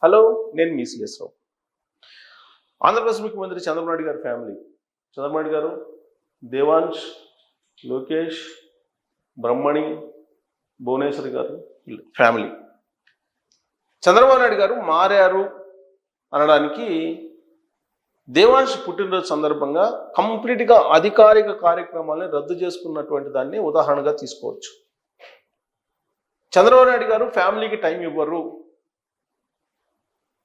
Hello, నేను మీ CS రావు. ఆంధ్రప్రదేశ్ ముఖ్యమంత్రి చంద్రబాబు నాయుడు గారి ఫ్యామిలీ, చంద్రబాబు నాయుడు గారు, దేవాంశ్, లోకేష్, బ్రహ్మణి, భువనేశ్వరి గారు ఫ్యామిలీ. చంద్రబాబు నాయుడు గారు మారారు అనడానికి దేవాంశ్ పుట్టినరోజు సందర్భంగా కంప్లీట్గా అధికారిక కార్యక్రమాలను రద్దు చేసుకున్నటువంటి దాన్ని ఉదాహరణగా తీసుకోవచ్చు. చంద్రబాబు నాయుడు గారు ఫ్యామిలీకి టైం ఇవ్వరు,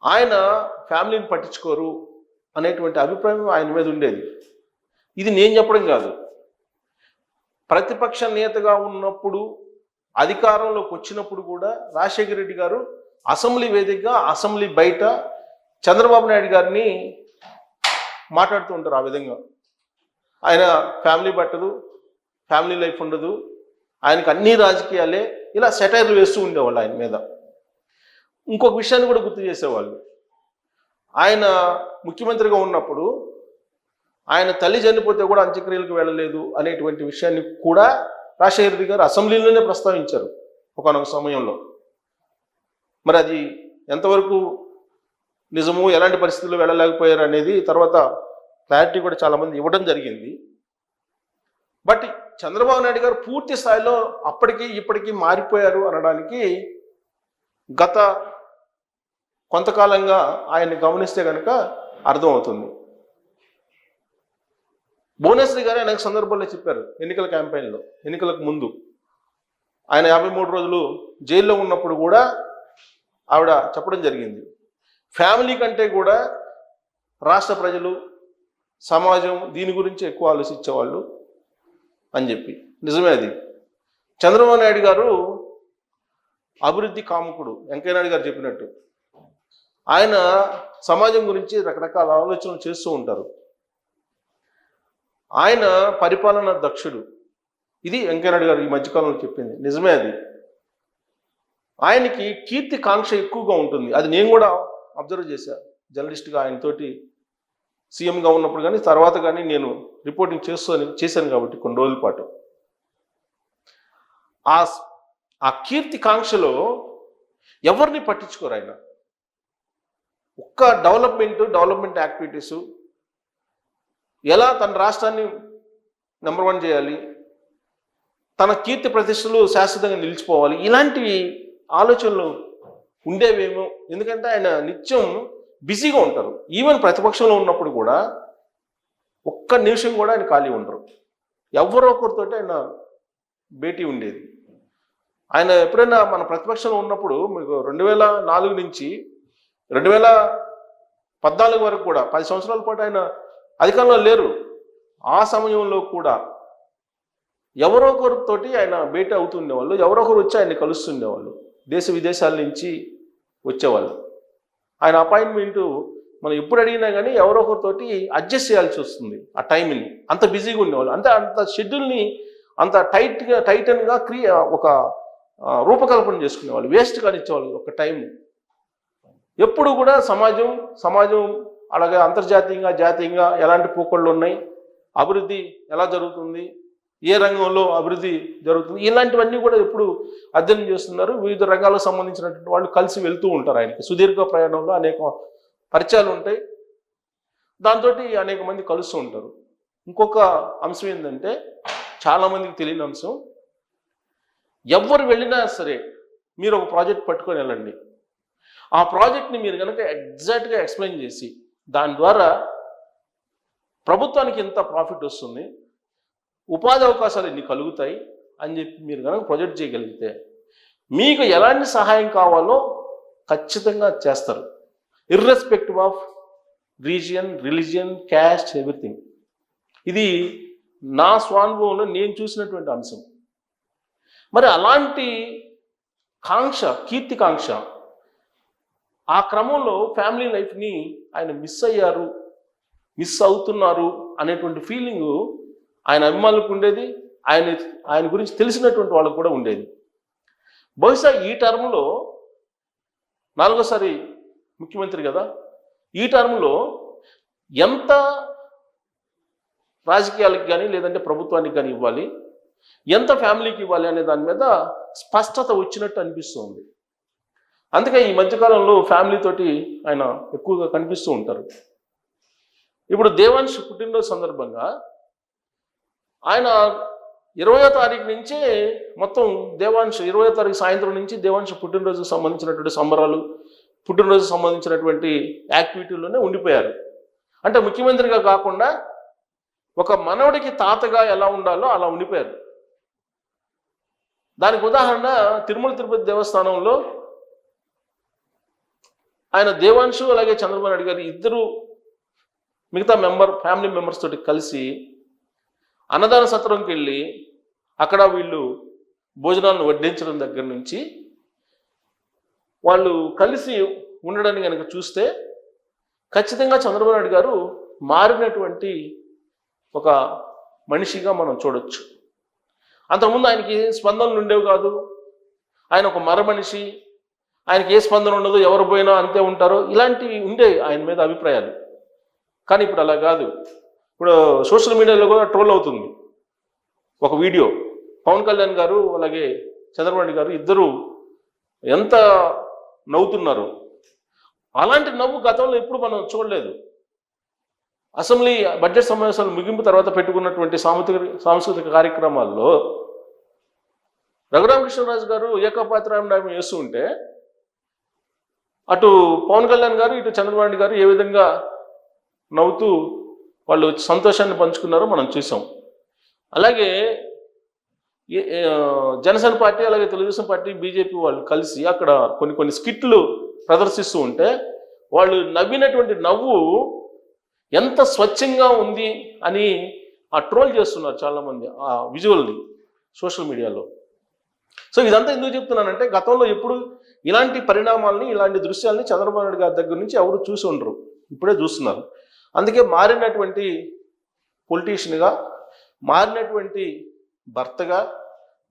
ఆయన ఫ్యామిలీని పట్టించుకోరు అనేటువంటి అభిప్రాయం ఆయన మీద ఉండేది. ఇది నేను చెప్పడం కాదు, ప్రతిపక్ష నేతగా ఉన్నప్పుడు అధికారంలోకి వచ్చినప్పుడు కూడా రాజశేఖర రెడ్డి గారు అసెంబ్లీ వేదికగా, అసెంబ్లీ బయట చంద్రబాబు నాయుడు గారిని మాట్లాడుతూ ఉంటారు. ఆ విధంగా ఆయన ఫ్యామిలీ పట్టదు, ఫ్యామిలీ లైఫ్ ఉండదు, ఆయనకు అన్ని రాజకీయాలే, ఇలా సెటైర్లు వేస్తూ ఉండేవాళ్ళు ఆయన మీద. ఇంకొక విషయాన్ని కూడా గుర్తు చేసేవాళ్ళు, ఆయన ముఖ్యమంత్రిగా ఉన్నప్పుడు ఆయన తల్లి చనిపోతే కూడా అంత్యక్రియలకు వెళ్ళలేదు అనేటువంటి విషయాన్ని కూడా రాజశేఖర రెడ్డి గారు అసెంబ్లీలోనే ప్రస్తావించారు ఒకనొక సమయంలో. మరి అది ఎంతవరకు నిజము, ఎలాంటి పరిస్థితుల్లో వెళ్ళలేకపోయారు అనేది తర్వాత క్లారిటీ కూడా చాలామంది ఇవ్వడం జరిగింది. బట్ చంద్రబాబు నాయుడు గారు పూర్తి స్థాయిలో అప్పటికి ఇప్పటికీ మారిపోయారు అనడానికి గత కొంతకాలంగా ఆయన్ని గమనిస్తే కనుక అర్థమవుతుంది. భువనేశ్వరి గారు అనేక సందర్భాల్లో చెప్పారు, ఎన్నికల క్యాంపెయిన్లో, ఎన్నికలకు ముందు ఆయన 53 రోజులు జైల్లో ఉన్నప్పుడు కూడా ఆవిడ చెప్పడం జరిగింది, ఫ్యామిలీ కంటే కూడా రాష్ట్ర ప్రజలు, సమాజం దీని గురించి ఎక్కువ ఆలోచించేవాళ్ళు అని చెప్పి. నిజమే అది. చంద్రబాబు నాయుడు గారు అభివృద్ధి కాముకుడు, వెంకయ్య నాయుడు గారు చెప్పినట్టు ఆయన సమాజం గురించి రకరకాల ఆలోచనలు చేస్తూ ఉంటారు. ఆయన పరిపాలన దక్షుడు, ఇది వెంకయ్య నాయుడు గారు ఈ మధ్యకాలంలో చెప్పింది. నిజమే అది. ఆయనకి కీర్తి కాంక్ష ఎక్కువగా ఉంటుంది. అది నేను కూడా అబ్జర్వ్ చేశాను జర్నలిస్ట్గా. ఆయనతోటి సీఎంగా ఉన్నప్పుడు కానీ తర్వాత కానీ నేను రిపోర్టింగ్ చేశాను కాబట్టి కొన్ని రోజుల పాటు. ఆ కీర్తి కాంక్షలో ఎవరిని పట్టించుకోరు ఆయన. ఒక్క డెవలప్మెంట్ యాక్టివిటీసు, ఎలా తన రాష్ట్రాన్ని నెంబర్ 1 చేయాలి, తన కీర్తి ప్రతిష్టలు శాశ్వతంగా నిలిచిపోవాలి, ఇలాంటివి ఆలోచనలు ఉండేవేమో. ఎందుకంటే ఆయన నిత్యం బిజీగా ఉంటారు. ఈవెన్ ప్రతిపక్షంలో ఉన్నప్పుడు కూడా ఒక్క నిమిషం కూడా ఆయన ఖాళీ ఉండరు. ఎవరో ఒకరితోటి ఆయన భేటీ ఉండేది. ఆయన ఎప్పుడైనా మన ప్రతిపక్షంలో ఉన్నప్పుడు మీకు 2004 నుంచి 2014 వరకు కూడా 10 సంవత్సరాల పాటు ఆయన అధికారంలో లేరు. ఆ సమయంలో కూడా ఎవరో ఒకరితోటి ఆయన భేటీ అవుతుండేవాళ్ళు, ఎవరో ఒకరు వచ్చి ఆయన్ని కలుస్తుండేవాళ్ళు. దేశ విదేశాల నుంచి వచ్చేవాళ్ళు. ఆయన అపాయింట్మెంటు మనం ఎప్పుడు అడిగినా కానీ ఎవరో ఒకరితోటి అడ్జస్ట్ చేయాల్సి వస్తుంది. ఆ టైంని అంత బిజీగా ఉండేవాళ్ళు. అంత షెడ్యూల్ని అంత టైటన్గా ఒక రూపకల్పన చేసుకునేవాళ్ళు. వేస్ట్ కానిచ్చేవాళ్ళు ఒక టైం. ఎప్పుడు కూడా సమాజం అలాగే అంతర్జాతీయంగా, జాతీయంగా ఎలాంటి పోకళ్ళు ఉన్నాయి, అభివృద్ధి ఎలా జరుగుతుంది, ఏ రంగంలో అభివృద్ధి జరుగుతుంది, ఇలాంటివన్నీ కూడా ఎప్పుడు అధ్యయనం చేస్తున్నారు. వివిధ రంగాలకు సంబంధించినటువంటి వాళ్ళు కలిసి వెళ్తూ ఉంటారు. ఆయనకి సుదీర్ఘ ప్రయాణంలో అనేక పరిచయాలు ఉంటాయి. దాంతో అనేక మంది కలుస్తూ ఉంటారు. ఇంకొక అంశం ఏంటంటే, చాలామందికి తెలియని అంశం, ఎవరు వెళ్ళినా సరే మీరు ఒక ప్రాజెక్ట్ పట్టుకొని వెళ్ళండి. ఆ ప్రాజెక్ట్ని మీరు కనుక ఎగ్జాక్ట్గా ఎక్స్ప్లెయిన్ చేసి దాని ద్వారా ప్రభుత్వానికి ఎంత ప్రాఫిట్ వస్తుంది, ఉపాధి అవకాశాలు ఎన్ని కలుగుతాయి అని చెప్పి మీరు కనుక ప్రొజెక్ట్ చేయగలిగితే మీకు ఎలాంటి సహాయం కావాలో ఖచ్చితంగా చేస్తారు. Irrespective of region, religion, caste, everything. ఇది నా స్వానుభవంలో నేను చూసినటువంటి అంశం. మరి అలాంటి కాంక్ష, కీర్తి కాంక్ష, ఆ క్రమంలో ఫ్యామిలీ లైఫ్ని ఆయన మిస్ అవుతున్నారు అనేటువంటి ఫీలింగు ఆయన అభిమానులకు ఉండేది. ఆయన గురించి తెలిసినటువంటి వాళ్ళకు కూడా ఉండేది. బహుశా ఈ టర్మ్లో 4వ ముఖ్యమంత్రి కదా, ఈ టర్మ్లో ఎంత రాజకీయాలకు కానీ లేదంటే ప్రభుత్వానికి కానీ ఇవ్వాలి, ఎంత ఫ్యామిలీకి ఇవ్వాలి అనే దాని మీద స్పష్టత వచ్చినట్టు అనిపిస్తుంది. అందుకే ఈ మధ్యకాలంలో ఫ్యామిలీ తోటి ఆయన ఎక్కువగా కనిపిస్తూ ఉంటారు. ఇప్పుడు దేవాంశ్ పుట్టినరోజు సందర్భంగా ఆయన 20వ తారీఖు నుంచే మొత్తం దేవాంశ్ 20వ తారీఖు సాయంత్రం నుంచి దేవాంశ్ పుట్టినరోజుకు సంబంధించినటువంటి సంబరాలు, పుట్టినరోజు సంబంధించినటువంటి యాక్టివిటీలోనే ఉండిపోయారు. అంటే ముఖ్యమంత్రిగా కాకుండా ఒక మనవడికి తాతగా ఎలా ఉండాలో అలా ఉండిపోయారు. దానికి ఉదాహరణ తిరుమల తిరుపతి దేవస్థానంలో ఆయన దేవాంశు అలాగే చంద్రబాబు నాయుడు గారు ఇద్దరు మిగతా ఫ్యామిలీ మెంబర్స్ తోటి కలిసి అన్నదాన సత్రంకి వెళ్ళి అక్కడ వీళ్ళు భోజనాలను వడ్డించడం దగ్గర నుంచి వాళ్ళు కలిసి ఉండడానికి కనుక చూస్తే ఖచ్చితంగా చంద్రబాబు నాయుడు గారు మారినటువంటి ఒక మనిషిగా మనం చూడొచ్చు. అంతకుముందు ఆయనకి స్పందనలు ఉండేవి కాదు. ఆయన ఒక మరమనిషి, ఆయనకి ఏ స్పందన ఉండదు, ఎవరు పోయినా అంతే ఉంటారో, ఇలాంటివి ఉండేవి ఆయన మీద అభిప్రాయాలు. కానీ ఇప్పుడు అలా కాదు. ఇప్పుడు సోషల్ మీడియాలో కూడా ట్రోల్ అవుతుంది ఒక వీడియో. పవన్ కళ్యాణ్ గారు అలాగే చంద్రబాబు నాయుడు గారు ఇద్దరు ఎంత నవ్వుతున్నారు. అలాంటి నవ్వు గతంలో ఎప్పుడు మనం చూడలేదు. అసెంబ్లీ బడ్జెట్ సమావేశాలు ముగింపు తర్వాత పెట్టుకున్నటువంటి సాంస్కృతిక కార్యక్రమాల్లో రఘురామకృష్ణరాజు గారు ఏకపాత్రాభినయం చేస్తూ ఉంటే అటు పవన్ కళ్యాణ్ గారు ఇటు చంద్రబాబు నాయుడు గారు ఏ విధంగా నవ్వుతూ వాళ్ళు సంతోషాన్ని పంచుకున్నారో మనం చూసాం. అలాగే జనసేన పార్టీ అలాగే తెలుగుదేశం పార్టీ బీజేపీ వాళ్ళు కలిసి అక్కడ కొన్ని స్కిట్లు ప్రదర్శిస్తూ ఉంటే వాళ్ళు నవ్వినటువంటి నవ్వు ఎంత స్వచ్ఛంగా ఉంది అని ఆ ట్రోల్ చేస్తున్నారు చాలామంది ఆ విజువల్ని సోషల్ మీడియాలో. సో ఇదంతా ఎందుకు చెప్తున్నానంటే గతంలో ఎప్పుడు ఇలాంటి పరిణామాలని ఇలాంటి దృశ్యాలని చంద్రబాబు నాయుడు గారి దగ్గర నుంచి ఎవరు చూసి ఉండరు, ఇప్పుడే చూస్తున్నారు. అందుకే మారినటువంటి పొలిటీషియన్గా, మారినటువంటి భర్తగా,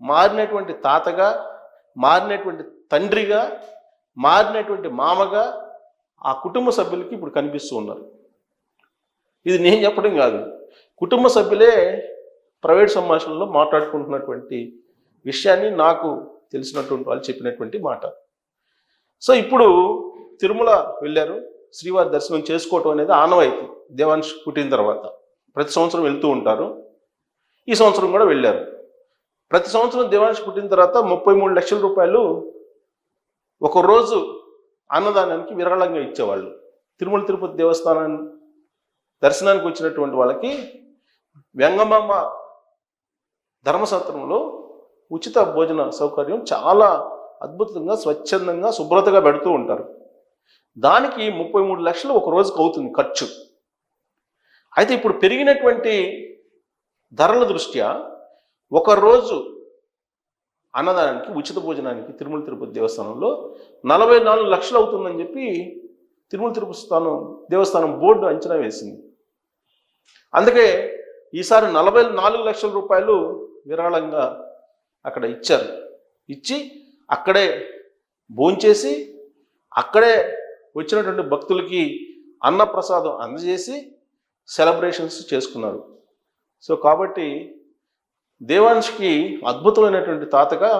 మారినటువంటి తాతగా, మారినటువంటి తండ్రిగా, మారినటువంటి మామగా ఆ కుటుంబ సభ్యులకి ఇప్పుడు కనిపిస్తూ ఉన్నారు. ఇది నేను చెప్పడం కాదు, కుటుంబ సభ్యులే ప్రైవేట్ సంభాషణలో మాట్లాడుకుంటున్నటువంటి విషయాన్ని నాకు తెలిసినటువంటి వాళ్ళు చెప్పినటువంటి మాట. సో ఇప్పుడు తిరుమల వెళ్ళారు, శ్రీవారి దర్శనం చేసుకోవటం అనేది ఆనవాయితీ. దేవాంశ్ పుట్టిన తర్వాత ప్రతి సంవత్సరం వెళ్తూ ఉంటారు. ఈ సంవత్సరం కూడా వెళ్ళారు. ప్రతి సంవత్సరం దేవాంశ్ పుట్టిన తర్వాత 33 లక్షల రూపాయలు ఒకరోజు అన్నదానానికి విరాళంగా ఇచ్చేవాళ్ళు. తిరుమల తిరుపతి దేవస్థానం దర్శనానికి వచ్చినటువంటి వాళ్ళకి వెంగమాంబ ధర్మసత్రంలో ఉచిత భోజన సౌకర్యం చాలా అద్భుతంగా, స్వచ్ఛందంగా, శుభ్రతగా పెడుతూ ఉంటారు. దానికి 33 లక్షలు ఒక రోజుకు అవుతుంది ఖర్చు. అయితే ఇప్పుడు పెరిగినటువంటి ధరల దృష్ట్యా ఒకరోజు అన్నదానానికి, ఉచిత భోజనానికి తిరుమల తిరుపతి దేవస్థానంలో 44 లక్షలు అవుతుందని చెప్పి తిరుమల తిరుపతి దేవస్థానం బోర్డు అంచనా వేసింది. అందుకే ఈసారి 44 లక్షల రూపాయలు విరాళంగా అక్కడ ఇచ్చారు. ఇచ్చి అక్కడే భోంచేసి అక్కడే వచ్చినటువంటి భక్తులకి అన్నప్రసాదం అందజేసి సెలబ్రేషన్స్ చేసుకున్నారు. సో కాబట్టి దేవాంశ్కి అద్భుతమైనటువంటి తాతగా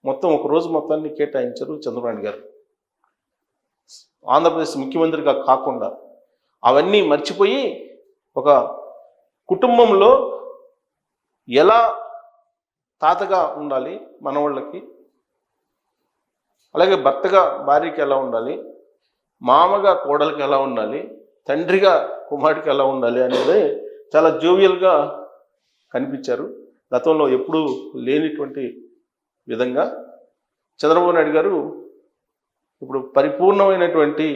మొత్తం ఒక రోజు మొత్తాన్ని కేటాయించారు చంద్రబాబు నాయుడు గారు. ఆంధ్రప్రదేశ్ ముఖ్యమంత్రిగా కాకుండా అవన్నీ మర్చిపోయి ఒక కుటుంబంలో ఎలా తాతగా ఉండాలి మనవాళ్ళకి, అలాగే భర్తగా భార్యకి ఎలా ఉండాలి, మామగా కోడలికి ఎలా ఉండాలి, తండ్రిగా కుమారుడికి ఎలా ఉండాలి అనేది చాలా జోవియల్గా కనిపించారు. గతంలో ఎప్పుడూ లేనిటువంటి విధంగా చంద్రబాబు నాయుడు గారు ఇప్పుడు పరిపూర్ణమైనటువంటి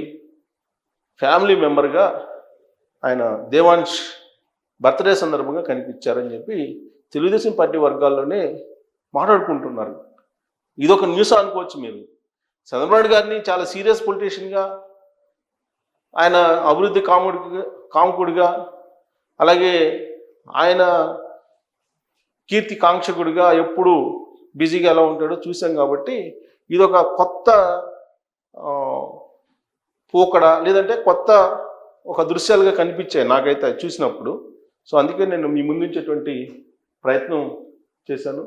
ఫ్యామిలీ మెంబర్గా ఆయన దేవాంశ్ బర్త్డే సందర్భంగా కనిపించారని చెప్పి తెలుగుదేశం పార్టీ వర్గాల్లోనే మాట్లాడుకుంటున్నారు. ఇదొక న్యూస్ అనుకోవచ్చు మీరు. చంద్రబాబు నాయుడు గారిని చాలా సీరియస్ పొలిటీషియన్గా, ఆయన అభివృద్ధి కాముకుడిగా, అలాగే ఆయన కీర్తి కాంక్షకుడిగా ఎప్పుడు బిజీగా ఎలా ఉంటాడో చూసాం. కాబట్టి ఇదొక కొత్త పోకడ, లేదంటే కొత్త ఒక దృశ్యాలుగా కనిపించాయి నాకైతే చూసినప్పుడు. సో అందుకే నేను మీ ముందుంచేటువంటి ప్రయత్నం చేశాను.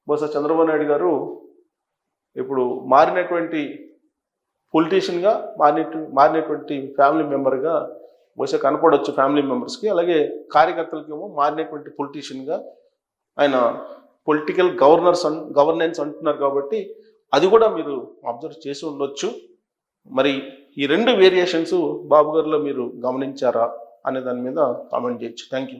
బహుశా చంద్రబాబు నాయుడు గారు ఇప్పుడు మారినటువంటి పొలిటీషియన్గా మారినటువంటి ఫ్యామిలీ మెంబర్గా బహుశా కనపడవచ్చు ఫ్యామిలీ మెంబర్స్కి. అలాగే కార్యకర్తలకేమో మారినటువంటి పొలిటీషియన్గా ఆయన పొలిటికల్ గవర్నెన్స్ అంటున్నారు కాబట్టి అది కూడా మీరు అబ్జర్వ్ చేసి ఉండొచ్చు. మరి ఈ 2 వేరియేషన్స్ బాబు గారిలో మీరు గమనించారా అనే దాని మీద కామెంట్ చేయొచ్చు. Thank you.